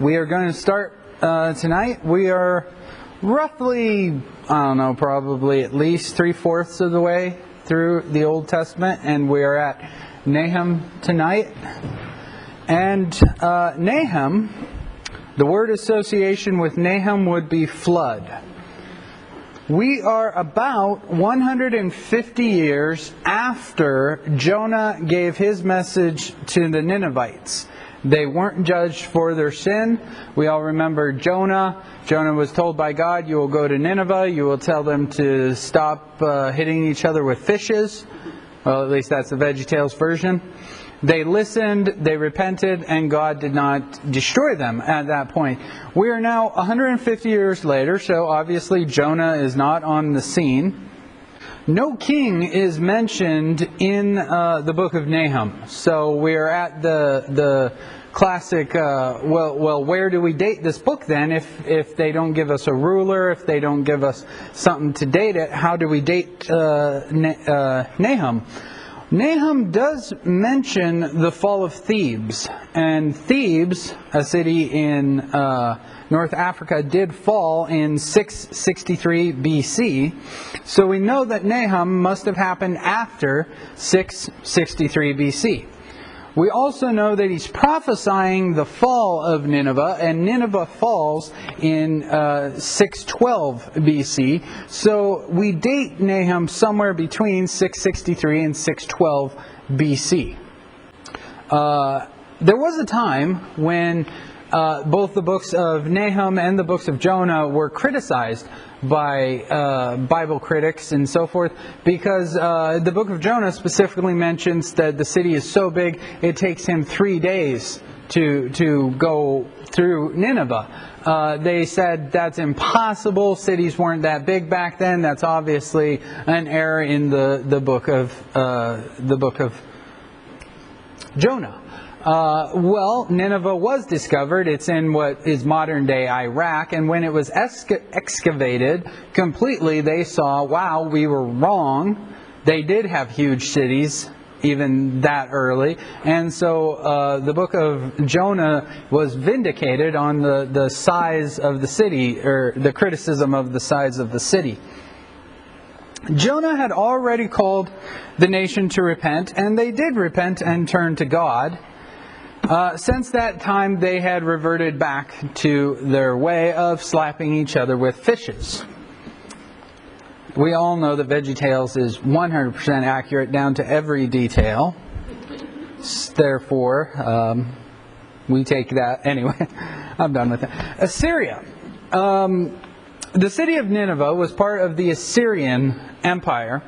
We are going to start tonight. We are roughly, probably at least 3/4 of the way through the Old Testament, and we are at Nahum tonight. And Nahum, the word association with Nahum would be flood. We are about 150 years after Jonah gave his message to the Ninevites. They weren't judged for their sin. We all remember Jonah. Jonah was told by God, you will go to Nineveh, you will tell them to stop hitting each other with fishes. Well, at least that's the VeggieTales version. They listened, they repented, and God did not destroy them at that point. We are now 150 years later, so obviously Jonah is not on the scene. No king is mentioned in the book of Nahum. So we're at the classic, where do we date this book then? If they don't give us a ruler, if they don't give us something to date it, how do we date Nahum? Nahum does mention the fall of Thebes. And Thebes, a city in North Africa, did fall in 663 BC. So we know that Nahum must have happened after 663 BC. We also know that he's prophesying the fall of Nineveh, and Nineveh falls in 612 BC. So we date Nahum somewhere between 663 and 612 BC. There was a time when both the books of Nahum and the books of Jonah were criticized by Bible critics and so forth, because the book of Jonah specifically mentions that the city is so big it takes him 3 days to go through Nineveh. They said that's impossible. Cities weren't that big back then. That's obviously an error in the book of Jonah. Nineveh was discovered. It's in what is modern-day Iraq. And when it was excavated completely, they saw, wow, we were wrong. They did have huge cities even that early. And so the book of Jonah was vindicated on the size of the city, or the criticism of the size of the city. Jonah had already called the nation to repent, and they did repent and turn to God. Since that time, they had reverted back to their way of slapping each other with fishes. We all know that VeggieTales is 100% accurate down to every detail. Therefore, we take that. Anyway, I'm done with that. Assyria. The city of Nineveh was part of the Assyrian Empire.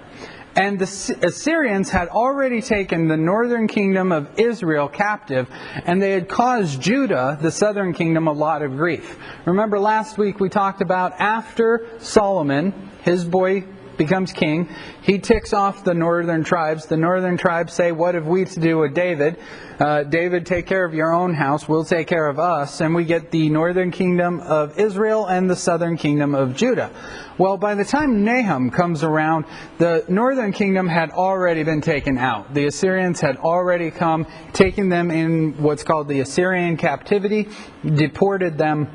And the Assyrians had already taken the northern kingdom of Israel captive, and they had caused Judah, the southern kingdom, a lot of grief. Remember last week we talked about after Solomon, his boy, becomes king, he ticks off the northern tribes. The northern tribes say, what have we to do with David? David, take care of your own house, we'll take care of us. And we get the northern kingdom of Israel and the southern kingdom of Judah. Well, by the time Nahum comes around, the northern kingdom had already been taken out. The Assyrians had already come, taken them in what's called the Assyrian captivity, deported them,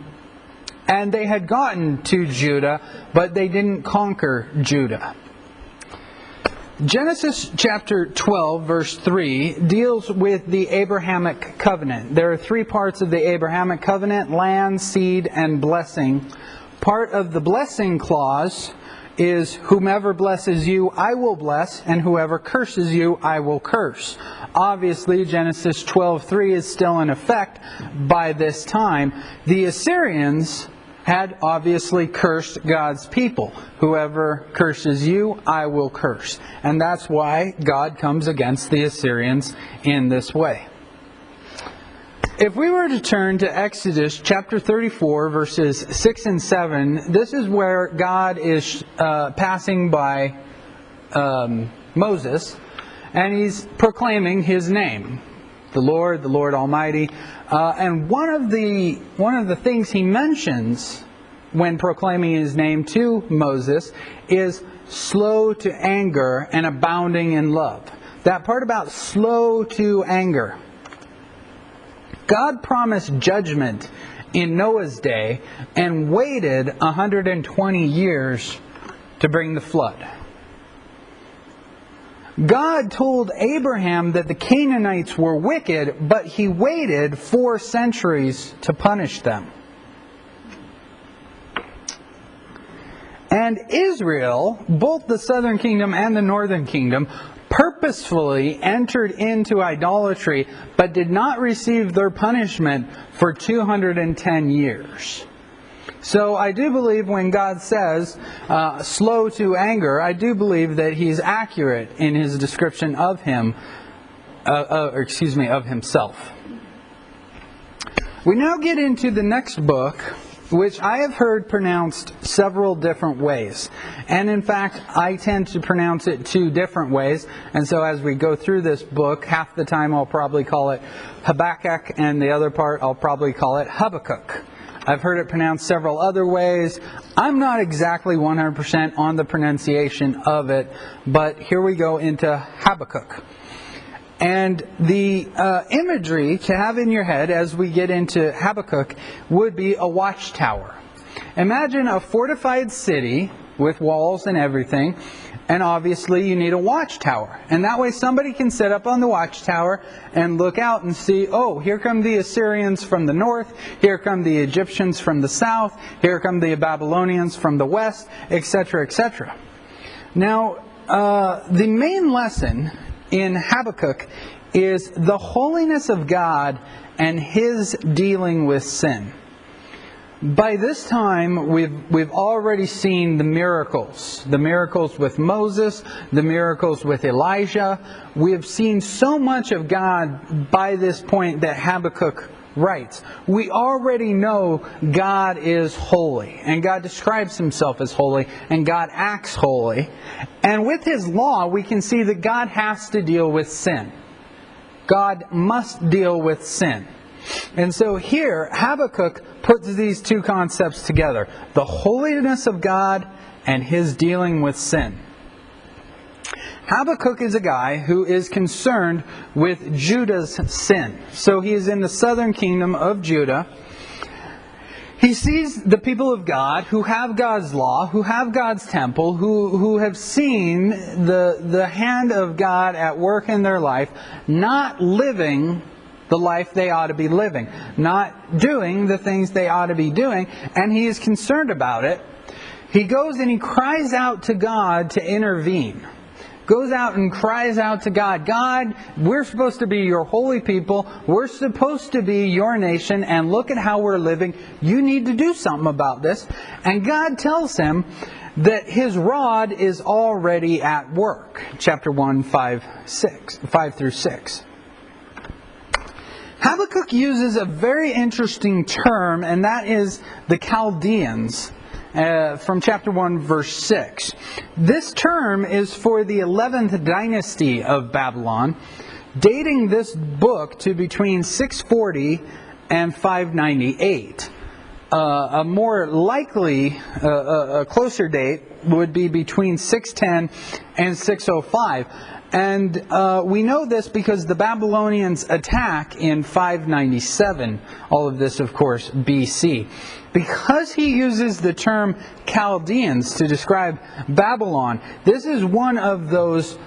and they had gotten to Judah, but they didn't conquer Judah. Genesis chapter 12, verse 3, deals with the Abrahamic covenant. There are 3 parts of the Abrahamic covenant: land, seed, and blessing. Part of the blessing clause is, whomever blesses you, I will bless, and whoever curses you, I will curse. Obviously, Genesis 12:3 is still in effect by this time. The Assyrians had obviously cursed God's people. Whoever curses you, I will curse. And that's why God comes against the Assyrians in this way. If we were to turn to Exodus chapter 34, verses 6 and 7, this is where God is passing by Moses, and he's proclaiming his name, the Lord Almighty. And one of the things he mentions when proclaiming his name to Moses is slow to anger and abounding in love. That part about slow to anger. God promised judgment in Noah's day and waited 120 years to bring the flood. God told Abraham that the Canaanites were wicked, but He waited 4 centuries to punish them. And Israel, both the southern kingdom and the northern kingdom, purposefully entered into idolatry, but did not receive their punishment for 210 years. So I do believe when God says slow to anger, I do believe that He's accurate in His description of Him, of Himself. We now get into the next book, which I have heard pronounced several different ways. And in fact, I tend to pronounce it 2 different ways. And so as we go through this book, half the time I'll probably call it Habakkuk, and the other part I'll probably call it Habakkuk. I've heard it pronounced several other ways. I'm not exactly 100% on the pronunciation of it, but here we go into Habakkuk. And the imagery to have in your head as we get into Habakkuk would be a watchtower. Imagine a fortified city with walls and everything, and obviously you need a watchtower. And that way somebody can sit up on the watchtower and look out and see, oh, here come the Assyrians from the north, here come the Egyptians from the south, here come the Babylonians from the west, etc., etc. Now, the main lesson in Habakkuk is the holiness of God and His dealing with sin. By this time, we've already seen the miracles with Moses, the miracles with Elijah. We have seen so much of God by this point that Habakkuk writes. We already know God is holy, and God describes Himself as holy, and God acts holy. And with His law, we can see that God has to deal with sin. God must deal with sin. And so here, Habakkuk puts these 2 concepts together: the holiness of God and His dealing with sin. Habakkuk is a guy who is concerned with Judah's sin. So he is in the southern kingdom of Judah. He sees the people of God who have God's law, who have God's temple, who have seen the hand of God at work in their life, not living the life they ought to be living, not doing the things they ought to be doing, and he is concerned about it. He goes and he cries out to God to intervene. Goes out and cries out to God, God, we're supposed to be your holy people, we're supposed to be your nation, and look at how we're living. You need to do something about this. And God tells him that His rod is already at work. Chapter 1, 5 through 6. Habakkuk uses a very interesting term, and that is the Chaldeans, from chapter 1, verse 6. This term is for the 11th dynasty of Babylon, dating this book to between 640 and 598. A more likely, a closer date would be between 610 and 605. And we know this because the Babylonians attack in 597. All of this, of course, BC. Because he uses the term Chaldeans to describe Babylon, this is one of those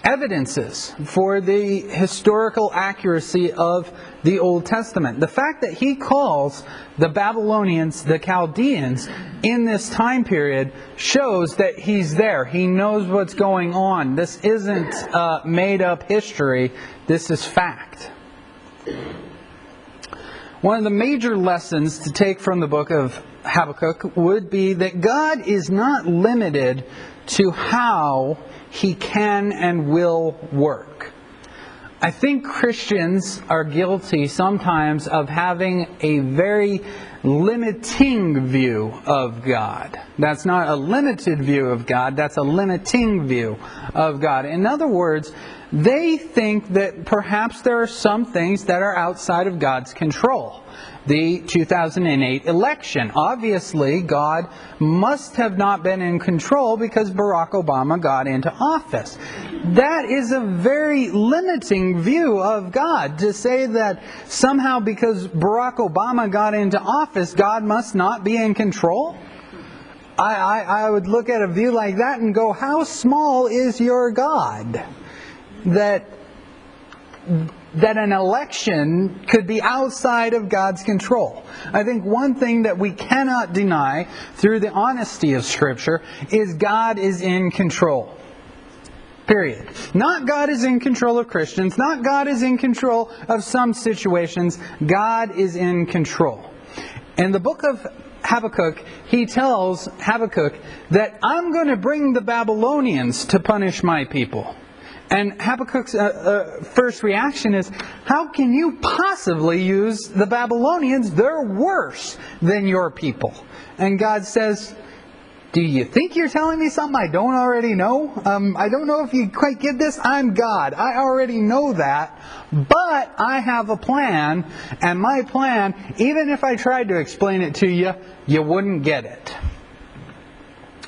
evidences for the historical accuracy of the Old Testament. The fact that he calls the Babylonians the Chaldeans in this time period shows that he's there. He knows what's going on. This isn't made up history. This is fact. One of the major lessons to take from the book of Habakkuk would be that God is not limited to how He can and will work. I think Christians are guilty sometimes of having a very limiting view of God. That's not a limited view of God, that's a limiting view of God. In other words, they think that perhaps there are some things that are outside of God's control. The 2008 election. Obviously, God must have not been in control because Barack Obama got into office. That is a very limiting view of God, to say that somehow because Barack Obama got into office, God must not be in control. I would look at a view like that and go, how small is your God that an election could be outside of God's control? I think one thing that we cannot deny through the honesty of Scripture is God is in control. Period. Not God is in control of Christians, not God is in control of some situations. God is in control. In the book of Habakkuk, he tells Habakkuk that I'm going to bring the Babylonians to punish my people. And Habakkuk's first reaction is, how can you possibly use the Babylonians? They're worse than your people. And God says, do you think you're telling me something I don't already know? I don't know if you quite get this. I'm God. I already know that. But I have a plan. And my plan, even if I tried to explain it to you, you wouldn't get it.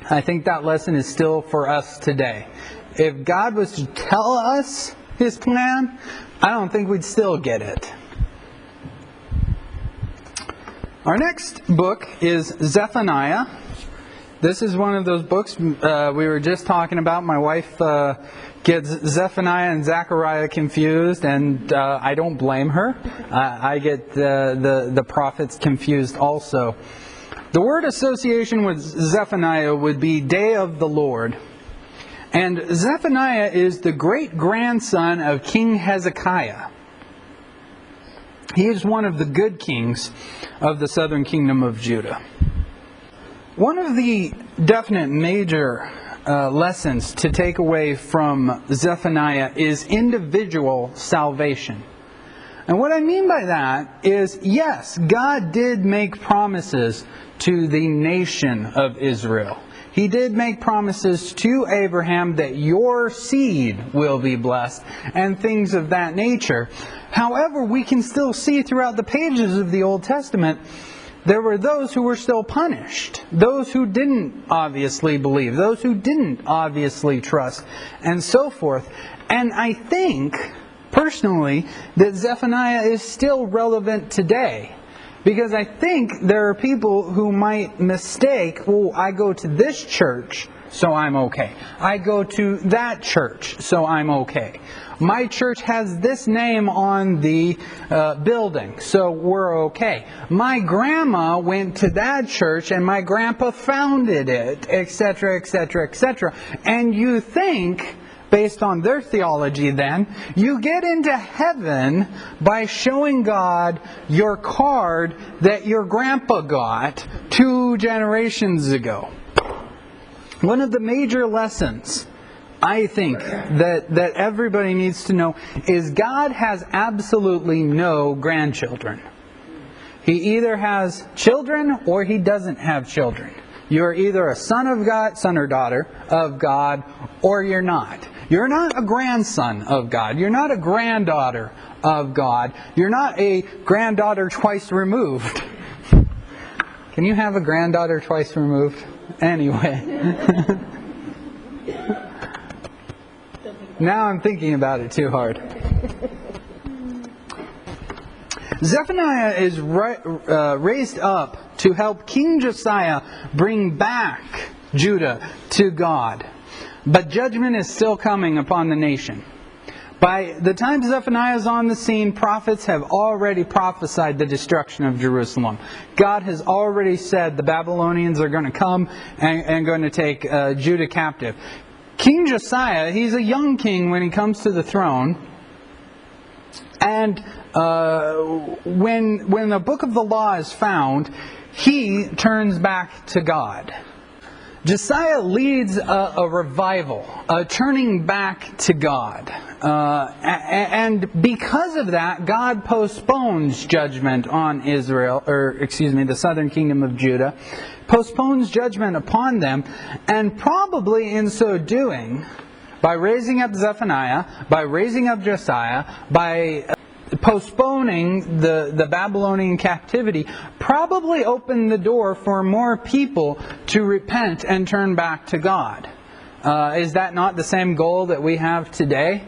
I think that lesson is still for us today. If God was to tell us His plan, I don't think we'd still get it. Our next book is Zephaniah. This is one of those books we were just talking about. My wife gets Zephaniah and Zechariah confused, and I don't blame her. I get the prophets confused also. The word association with Zephaniah would be Day of the Lord. And Zephaniah is the great-grandson of King Hezekiah. He is one of the good kings of the southern kingdom of Judah. One of the definite major lessons to take away from Zephaniah is individual salvation. And what I mean by that is, yes, God did make promises to the nation of Israel. He did make promises to Abraham that your seed will be blessed and things of that nature. However, we can still see throughout the pages of the Old Testament, there were those who were still punished. Those who didn't obviously believe. Those who didn't obviously trust. And so forth. And I think, personally, that Zephaniah is still relevant today. Because I think there are people who might mistake, oh, I go to this church, so I'm okay. I go to that church, so I'm okay. My church has this name on the building, so we're okay. My grandma went to that church and my grandpa founded it, etc., etc., etc. And you think, based on their theology then, you get into heaven by showing God your card that your grandpa got 2 generations ago. One of the major lessons, I think, that everybody needs to know is God has absolutely no grandchildren. He either has children or He doesn't have children. You're either a son of God, son or daughter of God, or you're not. You're not a grandson of God. You're not a granddaughter of God. You're not a granddaughter twice removed. Can you have a granddaughter twice removed? Anyway. Now I'm thinking about it too hard. Zephaniah is raised up to help King Josiah bring back Judah to God. But judgment is still coming upon the nation. By the time Zephaniah is on the scene, prophets have already prophesied the destruction of Jerusalem. God has already said the Babylonians are going to come and going to take Judah captive. King Josiah, he's a young king when he comes to the throne. And when the book of the law is found, he turns back to God. Josiah leads a revival, a turning back to God. And because of that, God postpones judgment on Israel, the southern kingdom of Judah, postpones judgment upon them, and probably in so doing, by raising up Zephaniah, by raising up Josiah, by postponing the Babylonian captivity, probably opened the door for more people to repent and turn back to God. Is that not the same goal that we have today?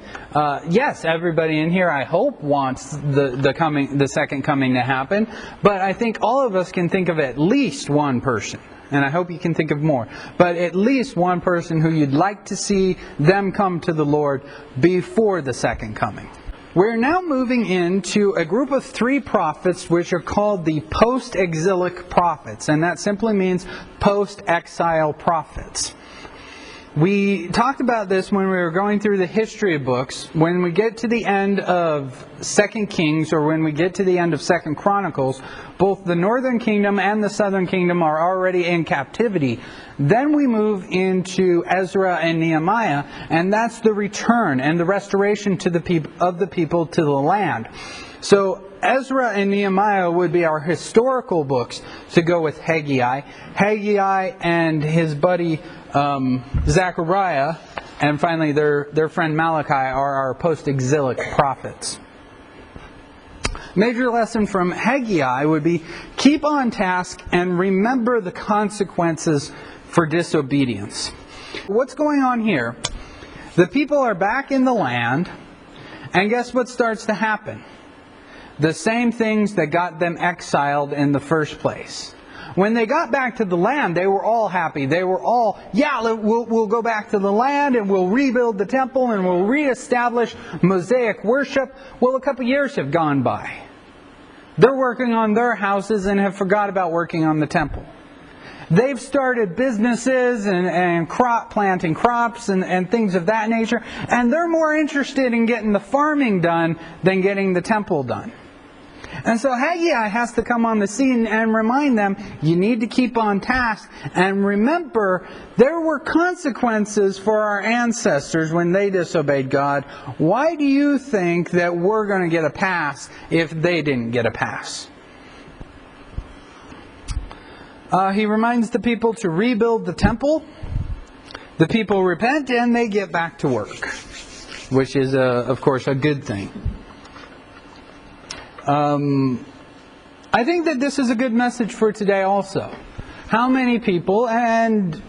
Yes, everybody in here, I hope, wants the second coming to happen. But I think all of us can think of at least one person. And I hope you can think of more. But at least one person who you'd like to see them come to the Lord before the second coming. We're now moving into a group of 3 prophets which are called the post-exilic prophets. And that simply means post-exile prophets. We talked about this when we were going through the history books. When we get to the end of 2 Kings, or when we get to the end of 2 Chronicles, both the northern kingdom and the southern kingdom are already in captivity. Then we move into Ezra and Nehemiah, and that's the return and the restoration to the people to the land. So Ezra and Nehemiah would be our historical books to go with Haggai. Haggai and his buddy Zechariah, and finally their friend Malachi, are our post-exilic prophets. Major lesson from Haggai would be, keep on task and remember the consequences for disobedience. What's going on here? The people are back in the land, and guess what starts to happen? The same things that got them exiled in the first place. When they got back to the land, they were all happy. They were all, we'll go back to the land and we'll rebuild the temple and we'll reestablish Mosaic worship. Well, a couple years have gone by. They're working on their houses and have forgot about working on the temple. They've started businesses and planting crops and things of that nature. And they're more interested in getting the farming done than getting the temple done. And so Haggai has to come on the scene and remind them, you need to keep on task. And remember, there were consequences for our ancestors when they disobeyed God. Why do you think that we're going to get a pass if they didn't get a pass? He reminds the people to rebuild the temple. The people repent and they get back to work, which is, of course, a good thing. I think that this is a good message for today also. How many people, and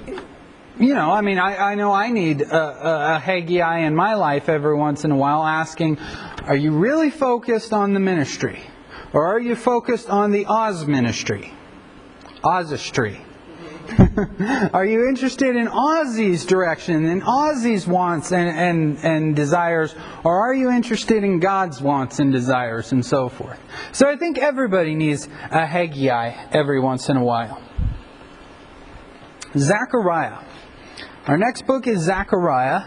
I know I need a Haggai in my life every once in a while asking, are you really focused on the ministry? Or are you focused on the Oz ministry? Ozistry. Are you interested in Ozzy's direction and Ozzy's wants and desires, or are you interested in God's wants and desires and so forth? So I think everybody needs a Haggai every once in a while. Zechariah. Our next book is Zechariah,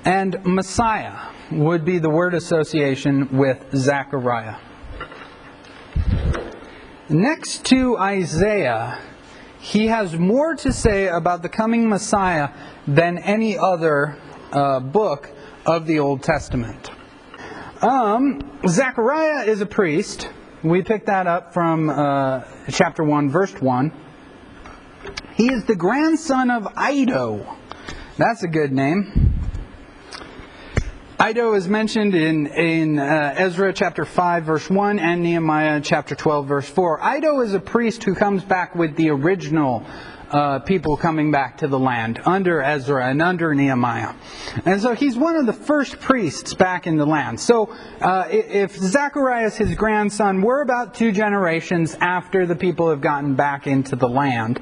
and Messiah would be the word association with Zechariah. Next to Isaiah, he has more to say about the coming Messiah than any other book of the Old Testament. Zechariah is a priest. We picked that up from chapter 1, verse 1. He is the grandson of Iddo. That's a good name. Iddo is mentioned in Ezra chapter 5 verse 1 and Nehemiah chapter 12 verse 4. Iddo is a priest who comes back with the original people coming back to the land under Ezra and under Nehemiah. And so he's one of the first priests back in the land. So if Zechariah is his grandson, we're about 2 generations after the people have gotten back into the land.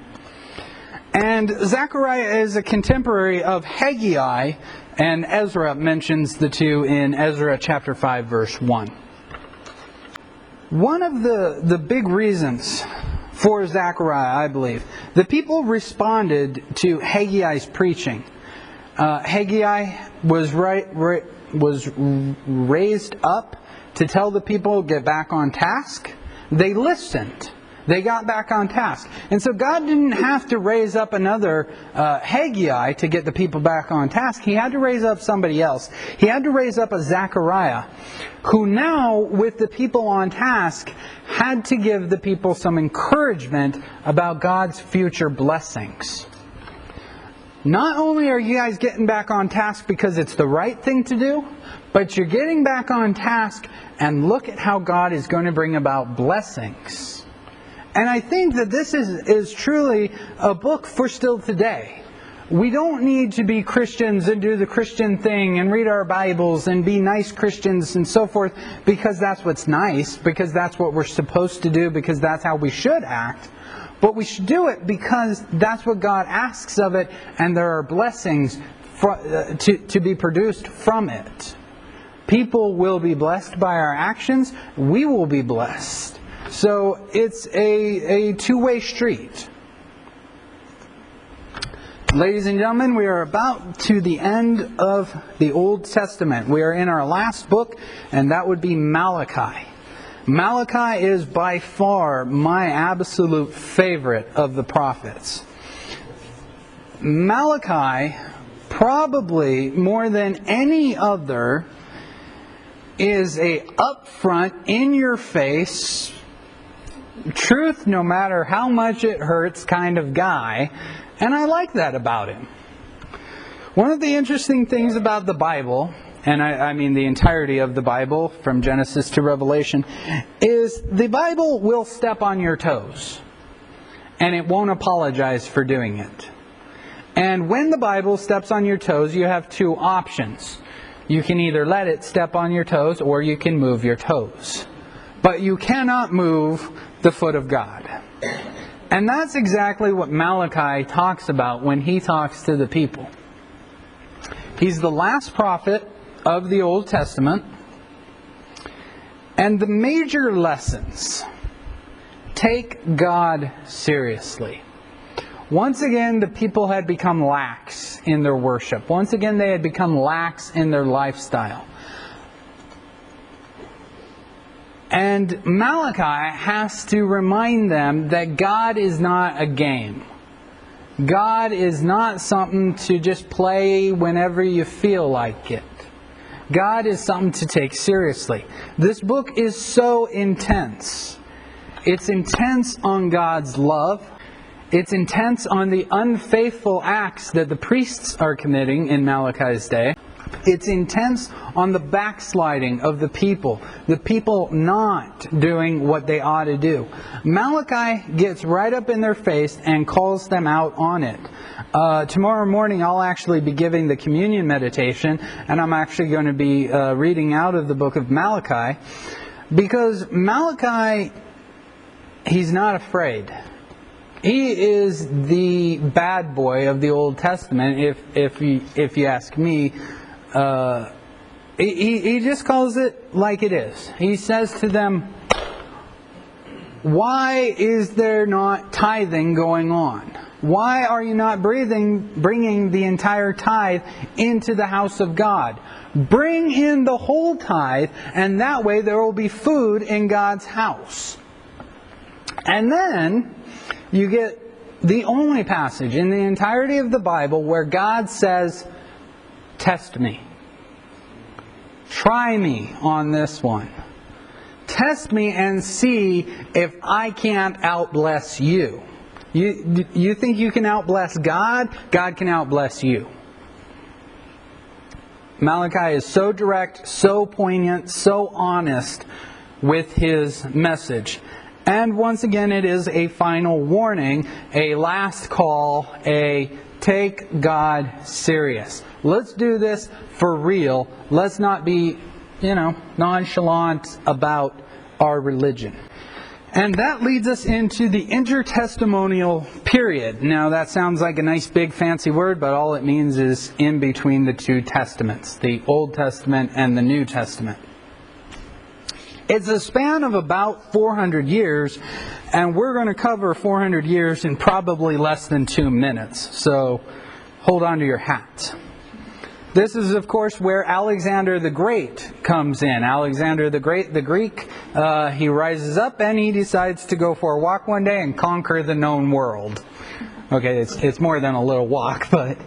And Zechariah is a contemporary of Haggai, and Ezra mentions the two in Ezra chapter 5 verse 1. One of the big reasons for Zechariah, I believe, the people responded to Haggai's preaching. Haggai was raised up to tell the people, get back on task. They listened. They got back on task. And so God didn't have to raise up another Haggai to get the people back on task. He had to raise up somebody else. He had to raise up a Zechariah, who now, with the people on task, had to give the people some encouragement about God's future blessings. Not only are you guys getting back on task because it's the right thing to do, but you're getting back on task and look at how God is going to bring about blessings. And I think that this is truly a book for still today. We don't need to be Christians and do the Christian thing and read our Bibles and be nice Christians and so forth because that's what's nice, because that's what we're supposed to do, because that's how we should act. But we should do it because that's what God asks of it, and there are blessings to be produced from it. People will be blessed by our actions. We will be blessed. So it's a two-way street. Ladies and gentlemen, we are about to the end of the Old Testament. We are in our last book, and that would be Malachi. Malachi is by far my absolute favorite of the prophets. Malachi, probably more than any other, is a upfront, in-your-face, truth no matter how much it hurts kind of guy, and I like that about him. One of the interesting things about the Bible, and I mean the entirety of the Bible, from Genesis to Revelation, is the Bible will step on your toes. And it won't apologize for doing it. And when the Bible steps on your toes, you have two options. You can either let it step on your toes, or you can move your toes. But you cannot move the foot of God. And that's exactly what Malachi talks about when he talks to the people. He's the last prophet of the Old Testament, and the major lessons: take God seriously. Once again, the people had become lax in their worship. Once again, they had become lax in their lifestyle. And Malachi has to remind them that God is not a game. God is not something to just play whenever you feel like it. God is something to take seriously. This book is so intense. It's intense on God's love. It's intense on the unfaithful acts that the priests are committing in Malachi's day. It's intense on the backsliding of the people not doing what they ought to do. Malachi gets right up in their face and calls them out on it. Tomorrow morning I'll actually be giving the communion meditation, and I'm actually going to be reading out of the book of Malachi, because Malachi, he's not afraid. He is the bad boy of the Old Testament, if you ask me. He just calls it like it is. He says to them, why is there not tithing going on? Why are you not bringing the entire tithe into the house of God? Bring in the whole tithe, and that way there will be food in God's house. And then you get the only passage in the entirety of the Bible where God says, test me. Try me on this one. Test me and see if I can't outbless you. You think you can outbless God? God can outbless you. Malachi is so direct, so poignant, so honest with his message. And once again, it is a final warning, a last call, a take God serious. Let's do this for real. Let's not be, nonchalant about our religion. And that leads us into the intertestamental period. Now, that sounds like a nice big fancy word, but all it means is in between the two testaments, the Old Testament and the New Testament. It's a span of about 400 years, and we're going to cover 400 years in probably less than 2 minutes. So hold on to your hats. This is, of course, where Alexander the Great comes in. Alexander the Great, the Greek, he rises up and he decides to go for a walk one day and conquer the known world. Okay, it's more than a little walk, but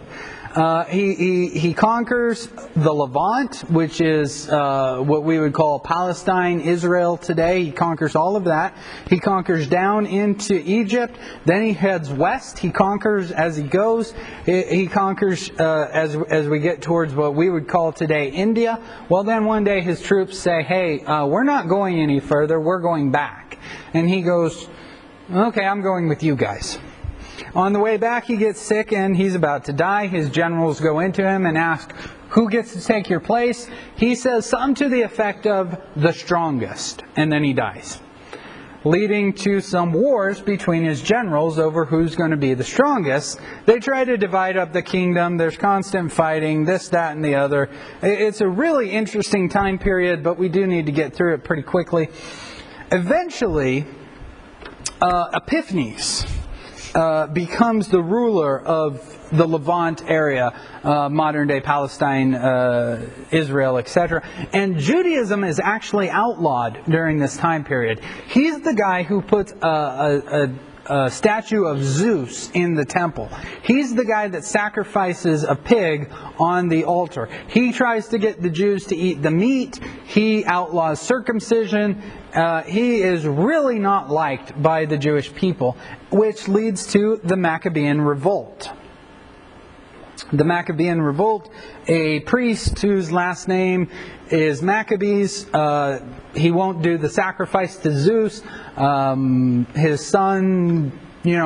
he conquers the Levant, which is what we would call Palestine, Israel today. He conquers all of that. He conquers down into Egypt. Then he heads west. He conquers as he goes. He conquers as we get towards what we would call today India. Well, then one day his troops say, hey, we're not going any further. We're going back. And he goes, okay, I'm going with you guys. On the way back, he gets sick and he's about to die. His generals go into him and ask, who gets to take your place? He says something to the effect of, the strongest. And then he dies, leading to some wars between his generals over who's going to be the strongest. They try to divide up the kingdom. There's constant fighting, this, that, and the other. It's a really interesting time period, but we do need to get through it pretty quickly. Eventually, Epiphanes becomes the ruler of the Levant area, modern-day Palestine, Israel, etc. And Judaism is actually outlawed during this time period. He's the guy who puts a statue of Zeus in the temple. He's the guy that sacrifices a pig on the altar. He tries to get the Jews to eat the meat. He outlaws circumcision. He is really not liked by the Jewish people, which leads to the Maccabean revolt. The Maccabean revolt, a priest whose last name is Maccabees, he won't do the sacrifice to Zeus. His son,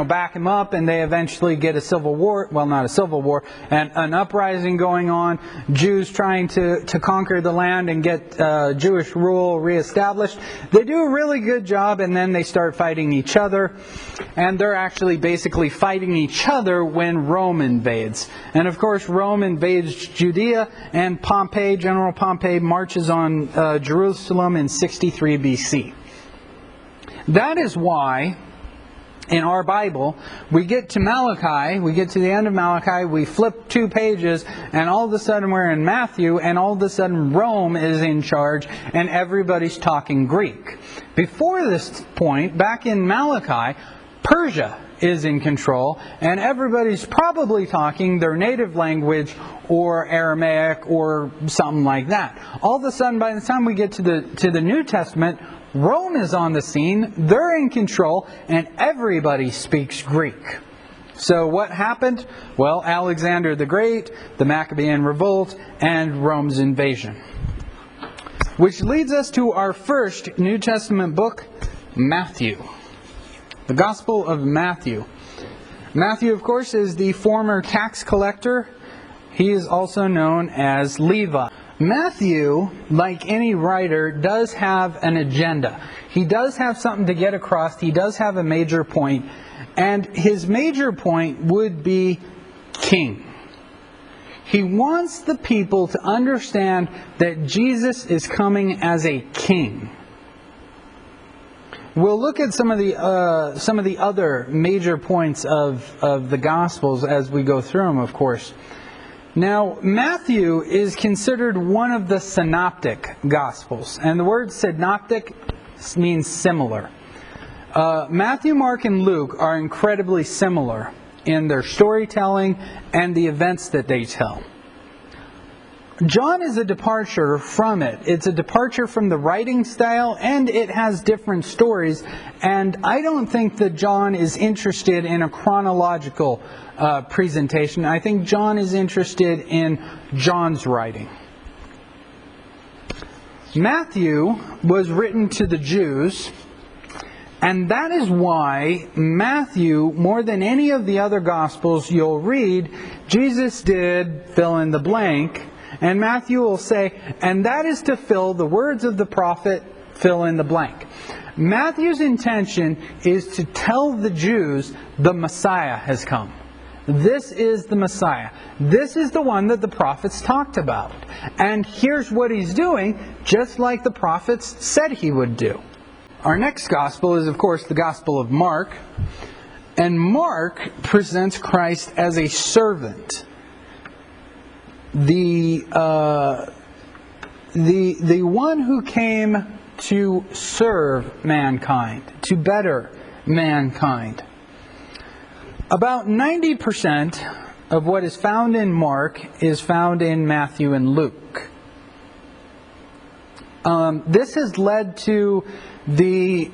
back him up, and they eventually get a civil war. Well, not a civil war, and an uprising going on. Jews trying to conquer the land and get Jewish rule reestablished. They do a really good job, and then they start fighting each other. And they're actually basically fighting each other when Rome invades. And of course, Rome invades Judea, and General Pompey, marches on Jerusalem in 63 BC. That is why in our Bible, we get to Malachi, we get to the end of Malachi, we flip 2 pages, and all of a sudden we're in Matthew, and all of a sudden Rome is in charge, and everybody's talking Greek. Before this point, back in Malachi, Persia is in control, and everybody's probably talking their native language or Aramaic or something like that. All of a sudden, by the time we get to the New Testament, Rome is on the scene, they're in control, and everybody speaks Greek. So what happened? Well, Alexander the Great, the Maccabean revolt, and Rome's invasion. Which leads us to our first New Testament book, Matthew. The Gospel of Matthew. Matthew, of course, is the former tax collector. He is also known as Levi. Matthew, like any writer, does have an agenda. He does have something to get across. He does have a major point. And his major point would be king. He wants the people to understand that Jesus is coming as a king. We'll look at some of the other major points of the Gospels as we go through them, of course. Now, Matthew is considered one of the synoptic Gospels. And the word synoptic means similar. Matthew, Mark, and Luke are incredibly similar in their storytelling and the events that they tell. John is a departure from it. It's a departure from the writing style, and it has different stories. And I don't think that John is interested in a chronological presentation. I think John is interested in John's writing. Matthew was written to the Jews, and that is why Matthew, more than any of the other Gospels you'll read, Jesus did fill in the blank. And Matthew will say, and that is to fill the words of the prophet, fill in the blank. Matthew's intention is to tell the Jews the Messiah has come. This is the Messiah. This is the one that the prophets talked about. And here's what he's doing, just like the prophets said he would do. Our next gospel is, of course, the Gospel of Mark. And Mark presents Christ as a servant. the one who came to serve mankind, to better mankind. About 90% of what is found in Mark is found in Matthew and Luke. This has led to the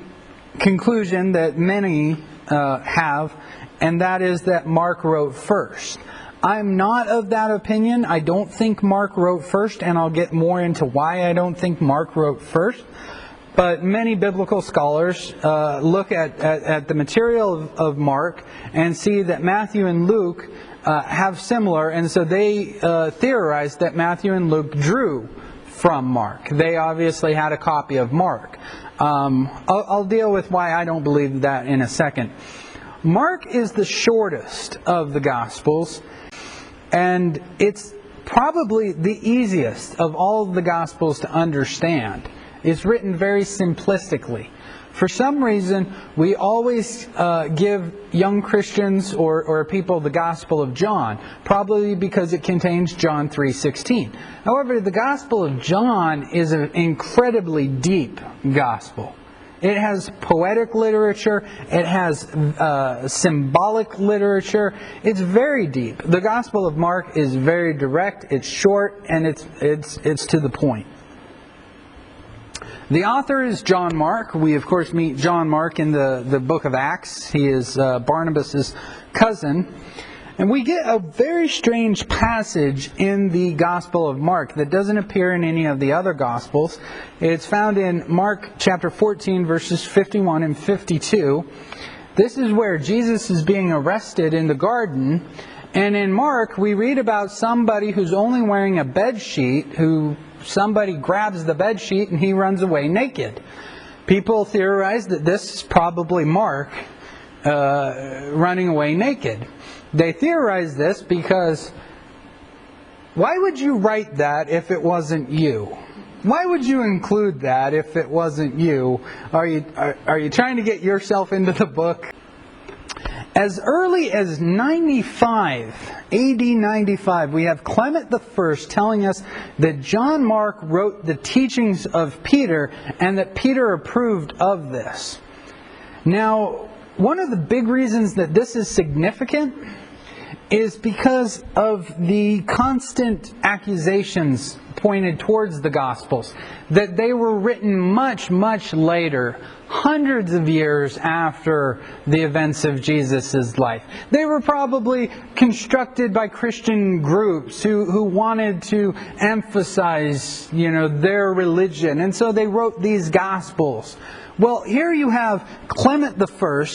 conclusion that many have, and that is that Mark wrote first. I'm not of that opinion. I don't think Mark wrote first, and I'll get more into why I don't think Mark wrote first. But many biblical scholars look at the material of Mark and see that Matthew and Luke have similar, and so they theorize that Matthew and Luke drew from Mark. They obviously had a copy of Mark. I'll deal with why I don't believe that in a second. Mark is the shortest of the Gospels, and it's probably the easiest of all of the Gospels to understand. It's written very simplistically. For some reason, we always give young Christians or people the Gospel of John, probably because it contains John 3:16. However, the Gospel of John is an incredibly deep Gospel. It has poetic literature. It has symbolic literature. It's very deep. The Gospel of Mark is very direct. It's short, and it's to the point. The author is John Mark. We, of course, meet John Mark in the book of Acts. He is Barnabas' cousin. And we get a very strange passage in the Gospel of Mark that doesn't appear in any of the other Gospels. It's found in Mark chapter 14, verses 51 and 52. This is where Jesus is being arrested in the garden. And in Mark, we read about somebody who's only wearing a bed sheet, somebody grabs the bed sheet and he runs away naked. People theorize that this is probably Mark running away naked. They theorize this because why would you write that if it wasn't you? Why would you include that if it wasn't you? Are you trying to get yourself into the book? As early as 95, AD 95, we have Clement I telling us that John Mark wrote the teachings of Peter and that Peter approved of this. Now, one of the big reasons that this is significant is because of the constant accusations pointed towards the Gospels, that they were written much, much later, hundreds of years after the events of Jesus' life. They were probably constructed by Christian groups who wanted to emphasize, their religion, and so they wrote these Gospels. Well, here you have Clement I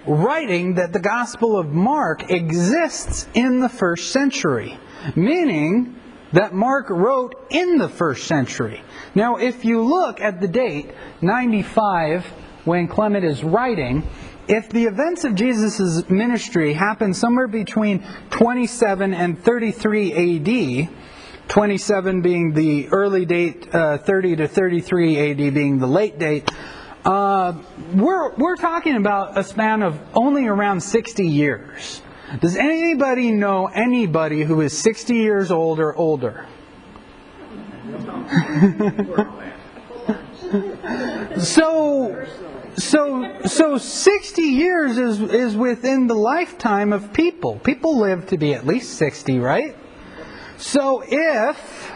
writing that the Gospel of Mark exists in the first century, meaning that Mark wrote in the first century. Now, if you look at the date, 95, when Clement is writing, if the events of Jesus' ministry happened somewhere between 27 and 33 AD, 27 being the early date, 30 to 33 AD being the late date, we're talking about a span of only around 60 years. Does anybody know anybody who is 60 years old or older? So 60 years is within the lifetime of people. People live to be at least 60, right? So if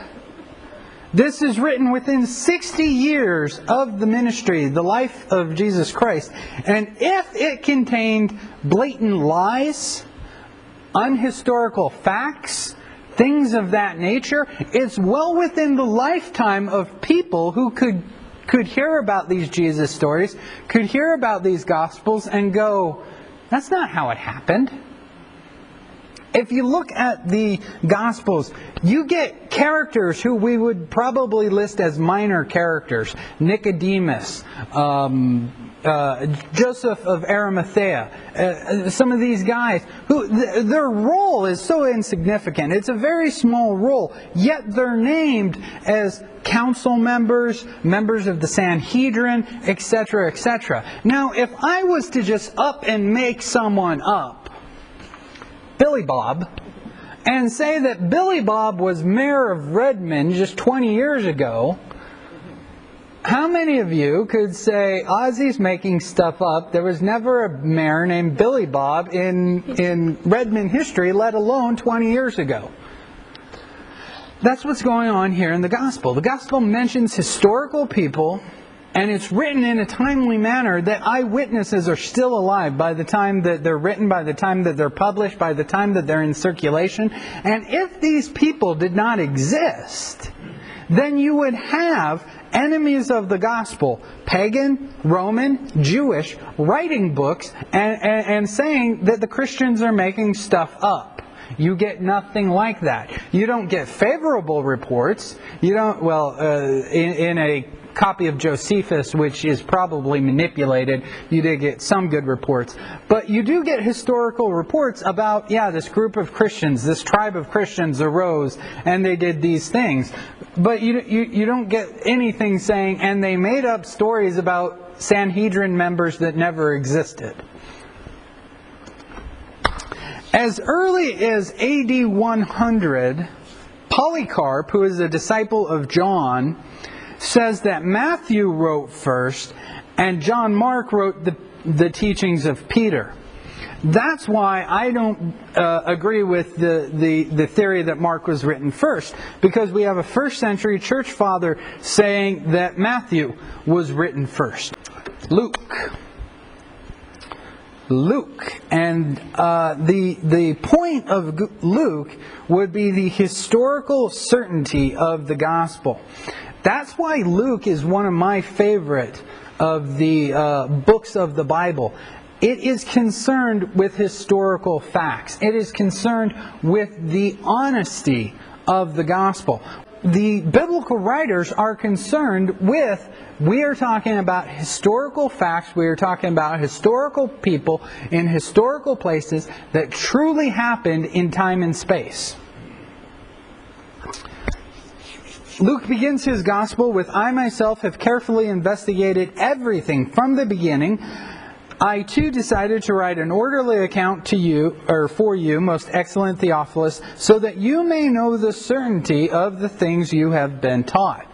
this is written within 60 years of the ministry, the life of Jesus Christ, and if it contained blatant lies, unhistorical facts, things of that nature, it's well within the lifetime of people who could hear about these Jesus stories, could hear about these Gospels and go, that's not how it happened. If you look at the Gospels, you get characters who we would probably list as minor characters. Nicodemus, Joseph of Arimathea, some of these guys, who their role is so insignificant. It's a very small role, yet they're named as council members, members of the Sanhedrin, etc., etc. Now, if I was to just up and make someone up, Billy Bob, and say that Billy Bob was mayor of Redmond just 20 years ago, how many of you could say, Ozzy's making stuff up? There was never a mayor named Billy Bob in Redmond history, let alone 20 years ago. That's what's going on here in the Gospel. The Gospel mentions historical people, and it's written in a timely manner that eyewitnesses are still alive by the time that they're written, by the time that they're published, by the time that they're in circulation. And if these people did not exist, then you would have enemies of the gospel, pagan, Roman, Jewish, writing books and saying that the Christians are making stuff up. You get nothing like that. You don't get favorable reports. You don't, in a copy of Josephus, which is probably manipulated, you did get some good reports. But you do get historical reports about, this group of Christians, this tribe of Christians arose and they did these things. But you don't get anything saying, and they made up stories about Sanhedrin members that never existed. As early as AD 100, Polycarp, who is a disciple of John, says that Matthew wrote first and John Mark wrote the teachings of Peter. That's why I don't agree with the theory that Mark was written first, because we have a first century church father saying that Matthew was written first. Luke. And the point of Luke would be the historical certainty of the gospel. That's why Luke is one of my favorite of the books of the Bible. It is concerned with historical facts. It is concerned with the honesty of the gospel. The biblical writers are concerned with, we are talking about historical facts, we are talking about historical people in historical places that truly happened in time and space. Luke begins his gospel with, I myself have carefully investigated everything from the beginning. I too decided to write an orderly account to you, or for you, most excellent Theophilus, so that you may know the certainty of the things you have been taught.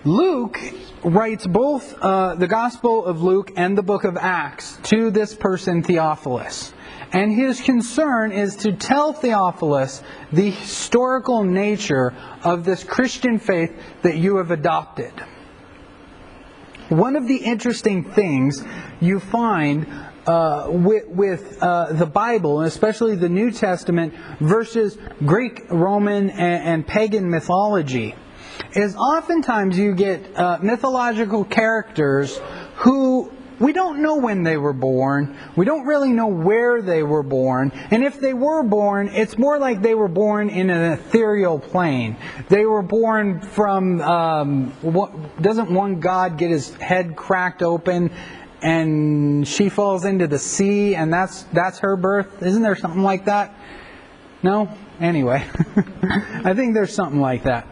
Luke writes both the Gospel of Luke and the book of Acts to this person, Theophilus. And his concern is to tell Theophilus the historical nature of this Christian faith that you have adopted. One of the interesting things you find with the Bible, and especially the New Testament, versus Greek, Roman, and pagan mythology, is oftentimes you get mythological characters who we don't know when they were born. We don't really know where they were born. And if they were born, it's more like they were born in an ethereal plane. They were born from... doesn't one god get his head cracked open and she falls into the sea and that's her birth? Isn't there something like that? No? Anyway. I think there's something like that.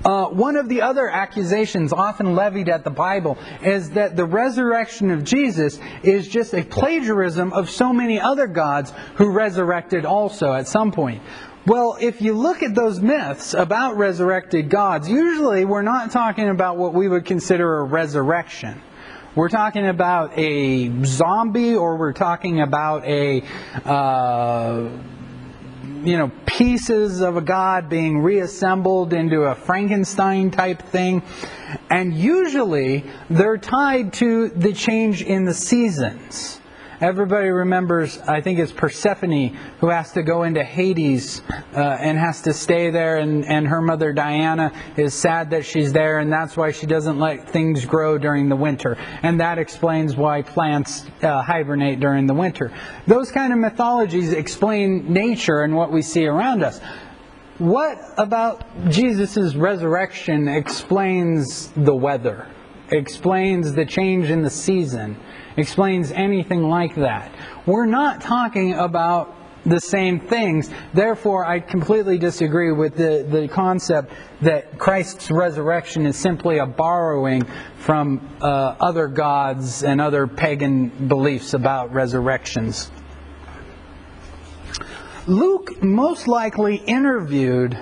One of the other accusations often levied at the Bible is that the resurrection of Jesus is just a plagiarism of so many other gods who resurrected also at some point. Well, if you look at those myths about resurrected gods, usually we're not talking about what we would consider a resurrection. We're talking about a zombie, or we're talking about pieces of a god being reassembled into a Frankenstein type thing. And usually they're tied to the change in the seasons. Everybody remembers, I think it's Persephone, who has to go into Hades and has to stay there, and her mother Diana is sad that she's there, and that's why she doesn't let things grow during the winter. And that explains why plants hibernate during the winter. Those kind of mythologies explain nature and what we see around us. What about Jesus' resurrection explains the weather, explains the change in the season, explains anything like that? We're not talking about the same things. Therefore, I completely disagree with the concept that Christ's resurrection is simply a borrowing from other gods and other pagan beliefs about resurrections. Luke most likely interviewed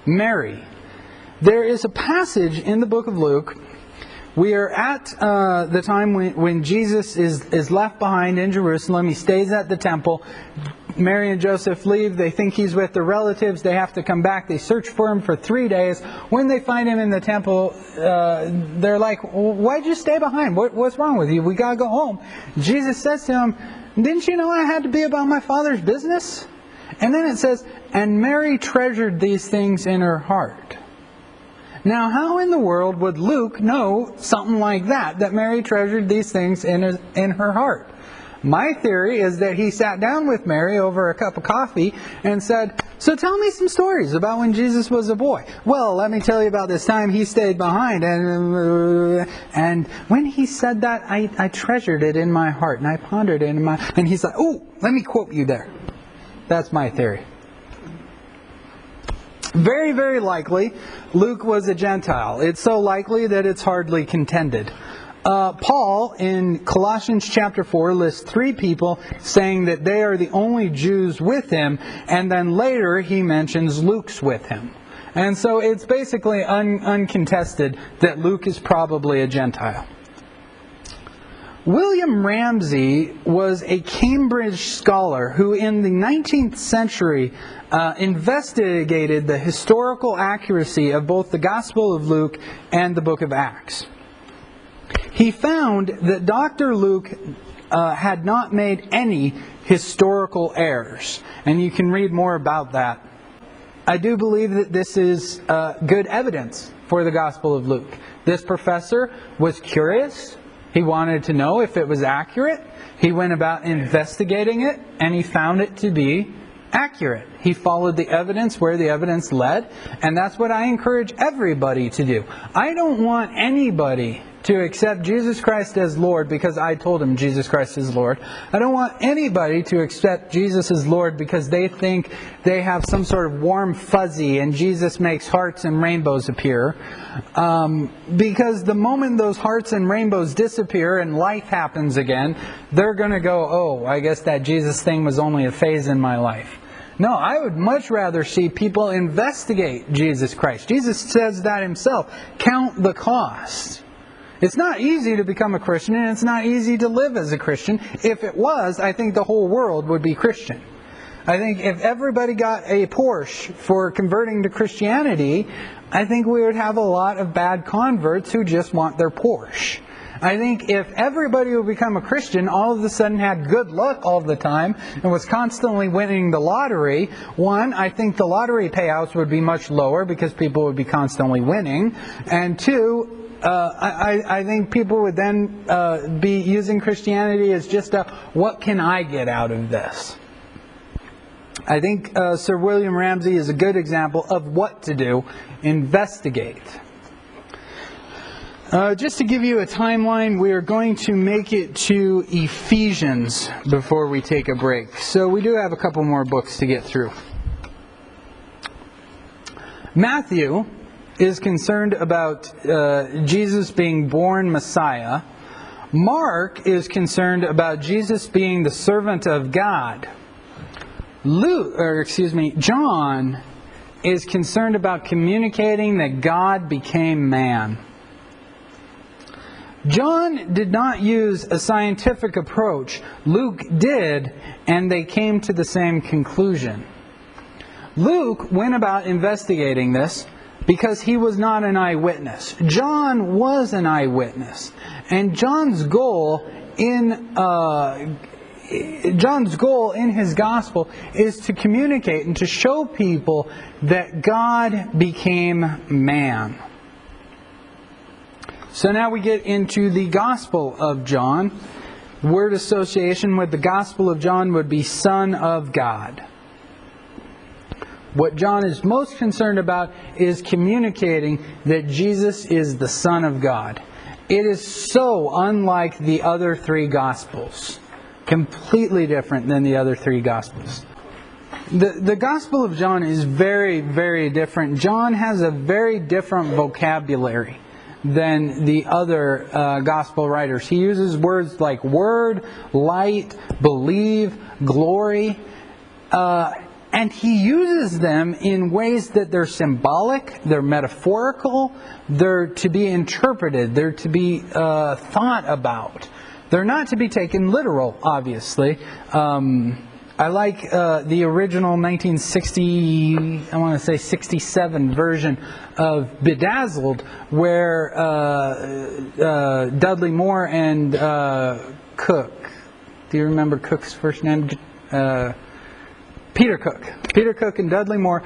Mary. There is a passage in the book of Luke. We are at the time when Jesus is left behind in Jerusalem. He stays at the temple. Mary and Joseph leave. They think he's with their relatives. They have to come back. They search for him for 3 days. When they find him in the temple, they're like, why'd you stay behind? What's wrong with you? We got to go home. Jesus says to him, didn't you know I had to be about my Father's business? And then it says, and Mary treasured these things in her heart. Now, how in the world would Luke know something like that Mary treasured these things in her heart? My theory is that he sat down with Mary over a cup of coffee and said, so tell me some stories about when Jesus was a boy. Well, let me tell you about this time he stayed behind. And when he said that, I treasured it in my heart and I pondered it in my... And he's like, oh, let me quote you there. That's my theory. Very, very likely, Luke was a Gentile. It's so likely that it's hardly contended. Paul, in Colossians chapter 4, lists 3 people saying that they are the only Jews with him, and then later he mentions Luke's with him. And so it's basically uncontested that Luke is probably a Gentile. William Ramsay was a Cambridge scholar who in the 19th century investigated the historical accuracy of both the Gospel of Luke and the book of Acts. He found that Dr. Luke had not made any historical errors. And you can read more about that. I do believe that this is good evidence for the Gospel of Luke. This professor was curious. He wanted to know if it was accurate. He went about investigating it, and he found it to be accurate. He followed the evidence where the evidence led, and that's what I encourage everybody to do. I don't want anybody to accept Jesus Christ as Lord because I told him Jesus Christ is Lord. I don't want anybody to accept Jesus as Lord because they think they have some sort of warm fuzzy and Jesus makes hearts and rainbows appear. Because the moment those hearts and rainbows disappear and life happens again, they're going to go, oh, I guess that Jesus thing was only a phase in my life. No, I would much rather see people investigate Jesus Christ. Jesus says that himself. Count the cost. It's not easy to become a Christian, and it's not easy to live as a Christian. If it was, I think the whole world would be Christian. I think if everybody got a Porsche for converting to Christianity, I think we would have a lot of bad converts who just want their Porsche. I think if everybody would become a Christian, all of a sudden had good luck all the time, and was constantly winning the lottery, one, I think the lottery payouts would be much lower because people would be constantly winning, and two, I think people would then be using Christianity as just a, what can I get out of this? I think Sir William Ramsay is a good example of what to do. Investigate. Just to give you a timeline, we are going to make it to Ephesians before we take a break. So we do have a couple more books to get through. Matthew is concerned about Jesus being born Messiah. Mark is concerned about Jesus being the servant of God. John is concerned about communicating that God became man. John did not use a scientific approach. Luke did, and they came to the same conclusion. Luke went about investigating this because he was not an eyewitness. John was an eyewitness. And John's goal in his gospel is to communicate and to show people that God became man. So now we get into the Gospel of John. Word association with the Gospel of John would be Son of God. What John is most concerned about is communicating that Jesus is the Son of God. It is so unlike the other 3 Gospels. Completely different than the other 3 Gospels. The Gospel of John is very, very different. John has a very different vocabulary than the other Gospel writers. He uses words like word, light, believe, glory. And he uses them in ways that they're symbolic, they're metaphorical, they're to be interpreted, they're to be thought about. They're not to be taken literal, obviously. I like the original 1960, I want to say 67 version of Bedazzled, where Dudley Moore and Cook, do you remember Cook's first name? Peter Cook and Dudley Moore,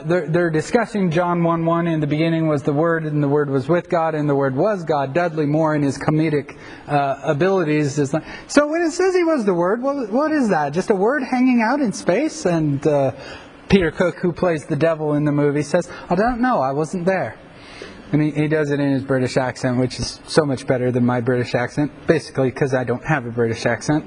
they're discussing John 1:1. In the beginning was the Word, and the Word was with God, and the Word was God. Dudley Moore and his comedic abilities. So when it says he was the Word, what is that? Just a word hanging out in space? And Peter Cook, who plays the devil in the movie, says, I don't know, I wasn't there. And he does it in his British accent, which is so much better than my British accent, basically because I don't have a British accent.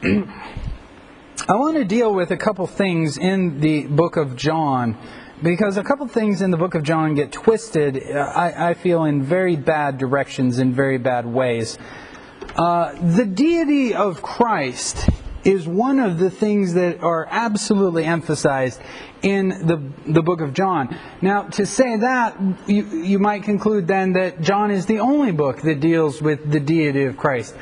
I want to deal with a couple things in the book of John, because a couple things in the book of John get twisted, I feel, in very bad directions, in very bad ways. The deity of Christ is one of the things that are absolutely emphasized in the book of John. Now, to say that, you might conclude then that John is the only book that deals with the deity of Christ,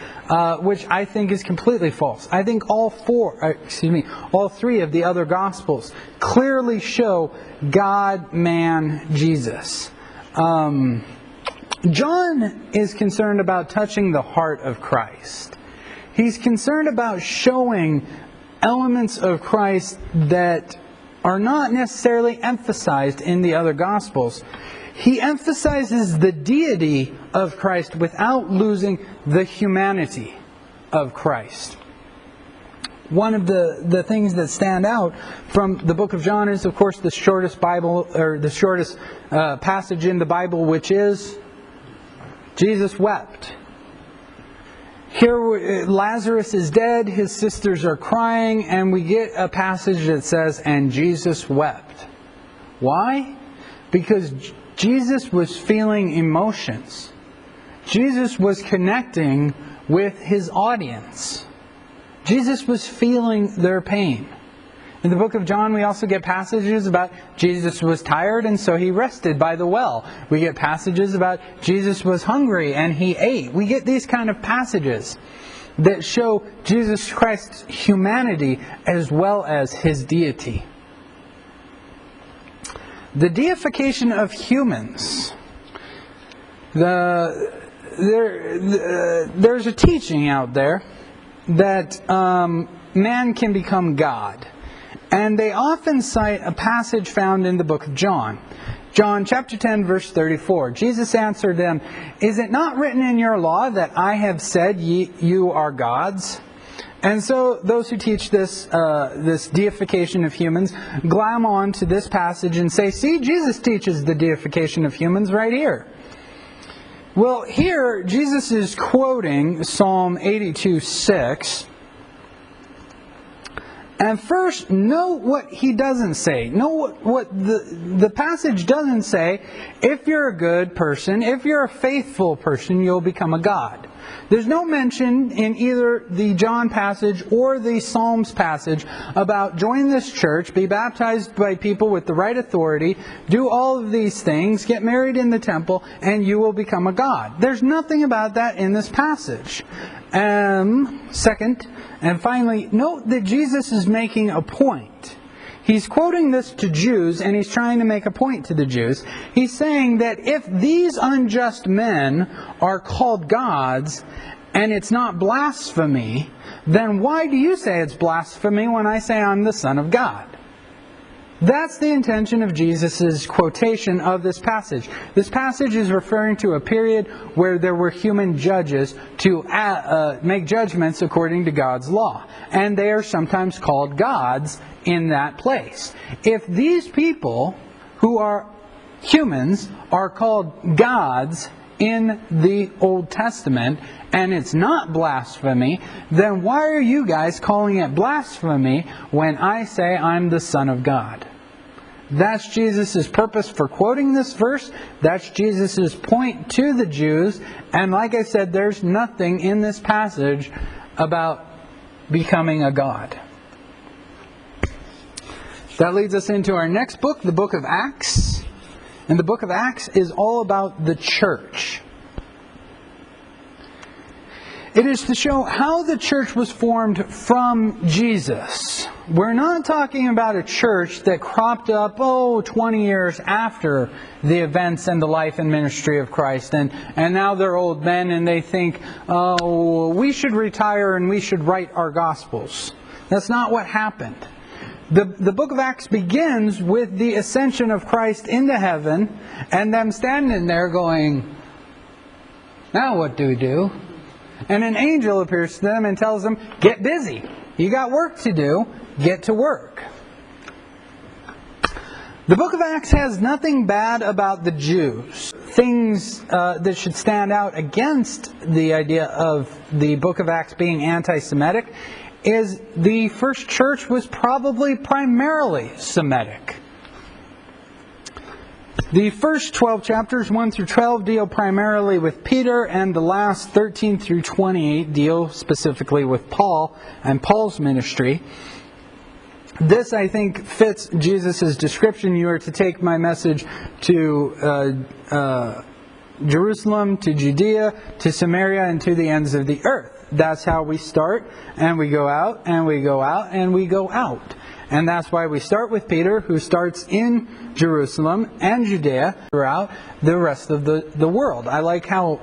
which I think is completely false. I think all three of the other Gospels clearly show God, man, Jesus. John is concerned about touching the heart of Christ. He's concerned about showing elements of Christ that are not necessarily emphasized in the other Gospels. He emphasizes the deity of Christ without losing the humanity of Christ. One of the things that stand out from the book of John is, of course, the shortest passage in the Bible, which is Jesus wept. Here, Lazarus is dead, his sisters are crying, and we get a passage that says, and Jesus wept. Why? Because Jesus was feeling emotions. Jesus was connecting with his audience. Jesus was feeling their pain. In the book of John, we also get passages about Jesus was tired and so he rested by the well. We get passages about Jesus was hungry and he ate. We get these kind of passages that show Jesus Christ's humanity as well as his deity. The deification of humans. There's a teaching out there that man can become God. And they often cite a passage found in the book of John. John chapter 10, verse 34. Jesus answered them, "Is it not written in your law that I have said you are gods?" And so those who teach this deification of humans glam on to this passage and say, see, Jesus teaches the deification of humans right here. Well, here Jesus is quoting Psalm 82:6. And first, note what he doesn't say. Note what the passage doesn't say. If you're a good person, if you're a faithful person, you'll become a god. There's no mention in either the John passage or the Psalms passage about join this church, be baptized by people with the right authority, do all of these things, get married in the temple, and you will become a god. There's nothing about that in this passage. Second, and finally, note that Jesus is making a point. He's quoting this to Jews, and he's trying to make a point to the Jews. He's saying that if these unjust men are called gods, and it's not blasphemy, then why do you say it's blasphemy when I say I'm the Son of God? That's the intention of Jesus' quotation of this passage. This passage is referring to a period where there were human judges to make judgments according to God's law. And they are sometimes called gods in that place. If these people, who are humans, are called gods in the Old Testament, and it's not blasphemy, then why are you guys calling it blasphemy when I say I'm the Son of God? That's Jesus' purpose for quoting this verse. That's Jesus' point to the Jews. And like I said, there's nothing in this passage about becoming a god. That leads us into our next book, the book of Acts. And the book of Acts is all about the church. It is to show how the church was formed from Jesus. We're not talking about a church that cropped up, 20 years after the events and the life and ministry of Christ. And now they're old men and they think, we should retire and we should write our Gospels. That's not what happened. The book of Acts begins with the ascension of Christ into heaven and them standing there going, now what do we do? And an angel appears to them and tells them, get busy. You got work to do. Get to work. The book of Acts has nothing bad about the Jews. Things that should stand out against the idea of the book of Acts being anti-Semitic is the first church was probably primarily Semitic. The first 12 chapters, 1 through 12, deal primarily with Peter, and the last 13 through 28 deal specifically with Paul and Paul's ministry. This, I think, fits Jesus' description. You are to take my message to Jerusalem, to Judea, to Samaria, and to the ends of the earth. That's how we start, and we go out, and we go out, and we go out. And that's why we start with Peter, who starts in Jerusalem and Judea throughout the rest of the world. I like how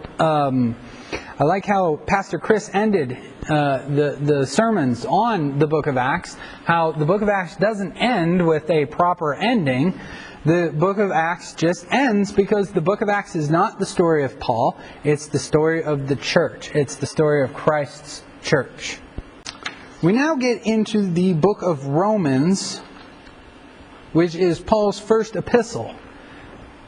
Pastor Chris ended the sermons on the book of Acts. How the book of Acts doesn't end with a proper ending. The book of Acts just ends because the book of Acts is not the story of Paul. It's the story of the church. It's the story of Christ's church. We now get into the book of Romans, which is Paul's first epistle.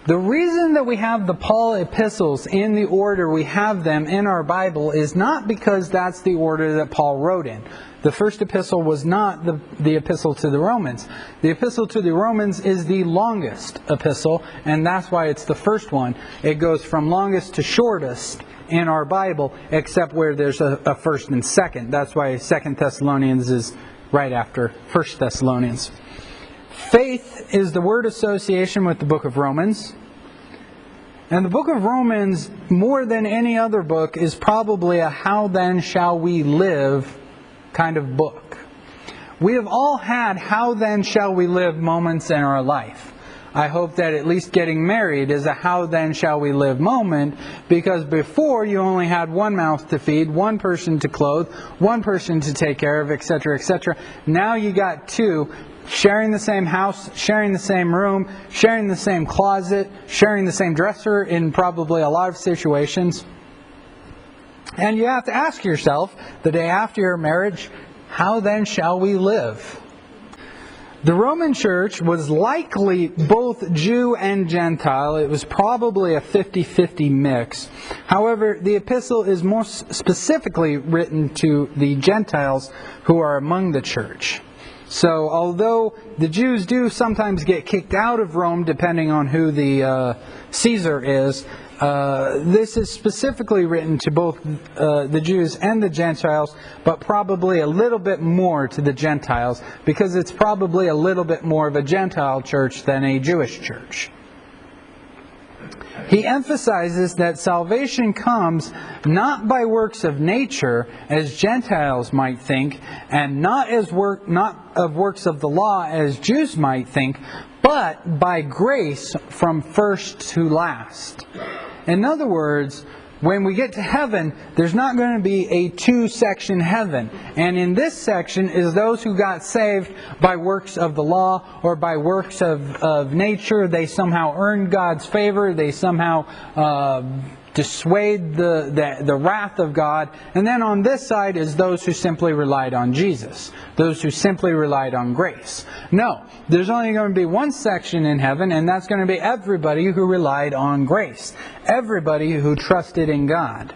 The reason that we have the Paul epistles in the order we have them in our Bible is not because that's the order that Paul wrote in. The first epistle was not the epistle to the Romans. The epistle to the Romans is the longest epistle, and that's why it's the first one. It goes from longest to shortest in our Bible, except where there's a first and second. That's why 2 Thessalonians is right after 1 Thessalonians. Faith is the word association with the book of Romans. And the book of Romans, more than any other book, is probably a how then shall we live kind of book. We have all had how then shall we live moments in our life. I hope that at least getting married is a how then shall we live moment, because before you only had one mouth to feed, one person to clothe, one person to take care of, etc., etc. Now you got two, sharing the same house, sharing the same room, sharing the same closet, sharing the same dresser in probably a lot of situations. And you have to ask yourself, the day after your marriage, how then shall we live? The Roman church was likely both Jew and Gentile. It was probably a 50-50 mix. However, the epistle is most specifically written to the Gentiles who are among the church. So, although the Jews do sometimes get kicked out of Rome, depending on who the Caesar is, this is specifically written to both the Jews and the Gentiles, but probably a little bit more to the Gentiles, because it's probably a little bit more of a Gentile church than a Jewish church. He emphasizes that salvation comes not by works of nature, as Gentiles might think, and not of works of the law, as Jews might think, but by grace from first to last. In other words, when we get to heaven, there's not going to be a two-section heaven. And in this section is those who got saved by works of the law or by works of nature. They somehow earned God's favor. They somehow dissuade the wrath of God. And then on this side is those who simply relied on Jesus. Those who simply relied on grace. No, there's only going to be one section in heaven, and that's going to be everybody who relied on grace. Everybody who trusted in God.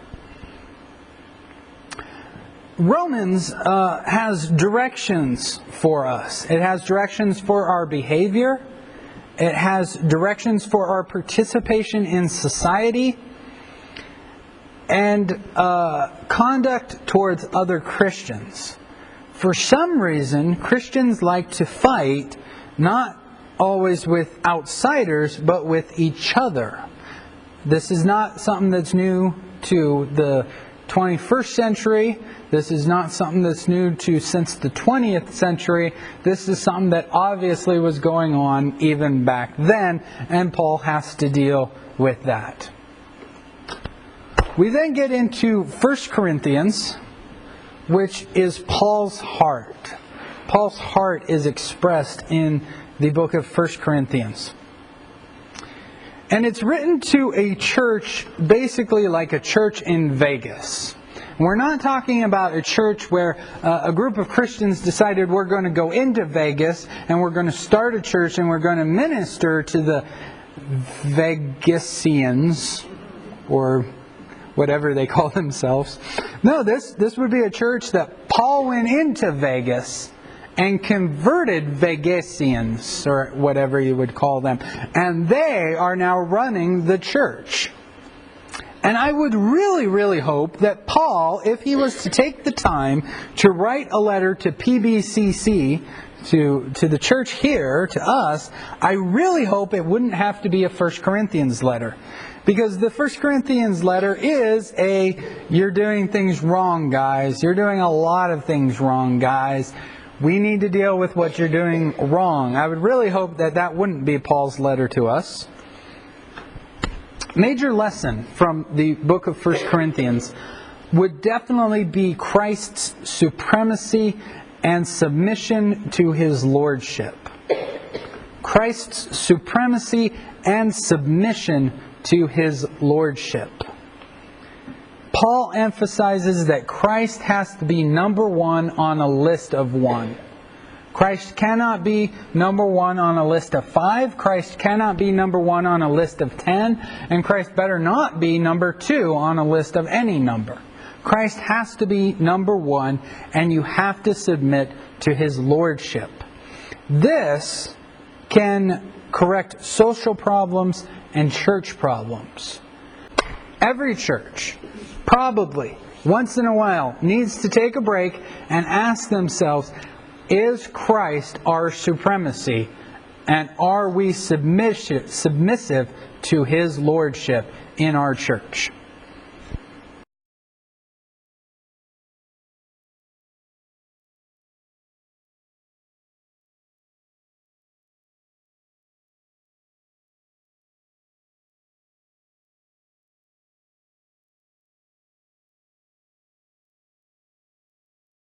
Romans has directions for us. It has directions for our behavior. It has directions for our participation in society. And conduct towards other Christians. for some reason, Christians like to fight not always with outsiders, but with each other. This is not something that's new to the 21st century. This is not something that's new to since the 20th century. This is something that obviously was going on even back then, and Paul has to deal with that. We then get into 1 Corinthians, which is Paul's heart. Paul's heart is expressed in the book of 1 Corinthians. And it's written to a church, basically like a church in Vegas. We're not talking about a church where a group of Christians decided we're going to go into Vegas and we're going to start a church and we're going to minister to the Vegasians, or whatever they call themselves. No, this would be a church that Paul went into Vegas and converted Vegasians, or whatever you would call them. And they are now running the church. And I would really, really hope that Paul, if he was to take the time to write a letter to PBCC, to the church here, to us, I really hope it wouldn't have to be a 1 Corinthians letter. Because the 1 Corinthians letter is you're doing things wrong, guys. You're doing a lot of things wrong, guys. We need to deal with what you're doing wrong. I would really hope that that wouldn't be Paul's letter to us. Major lesson from the book of 1 Corinthians would definitely be Christ's supremacy and submission to His lordship. Christ's supremacy and submission to His lordship. Paul emphasizes that Christ has to be number one on a list of one. Christ cannot be number one on a list of 5. Christ cannot be number one on a list of 10. And Christ better not be number 2 on a list of any number. Christ has to be number 1, and you have to submit to His lordship. This can correct social problems and church problems. Every church, probably once in a while, needs to take a break and ask themselves, is Christ our supremacy? And are we submissive to His lordship in our church?